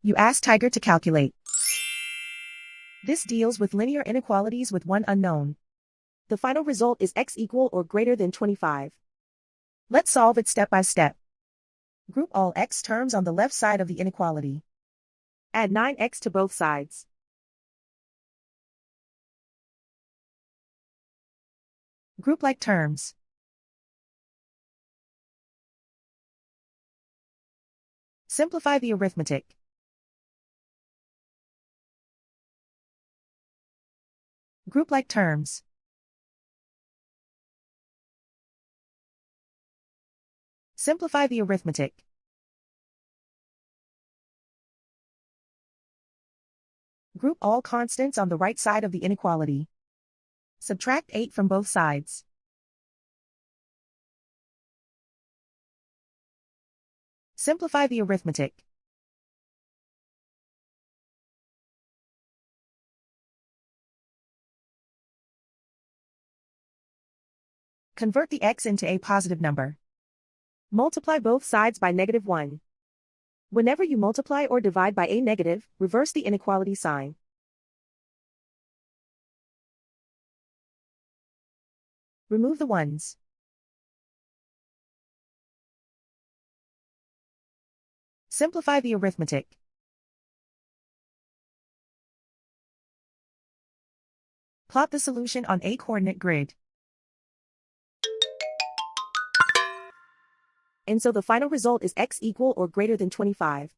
You ask Tiger to calculate. This deals with linear inequalities with one unknown. The final result is x equal or greater than 25. Let's solve it step by step. Group all x terms on the left side of the inequality. Add 9x to both sides. Group like terms. Simplify the arithmetic. Group like terms. Simplify the arithmetic. Group all constants on the right side of the inequality. Subtract 8 from both sides. Simplify the arithmetic. Convert the x into a positive number. Multiply both sides by -1. Whenever you multiply or divide by a negative, reverse the inequality sign. Remove the ones. Simplify the arithmetic. Plot the solution on a coordinate grid. And so the final result is x equal or greater than 25.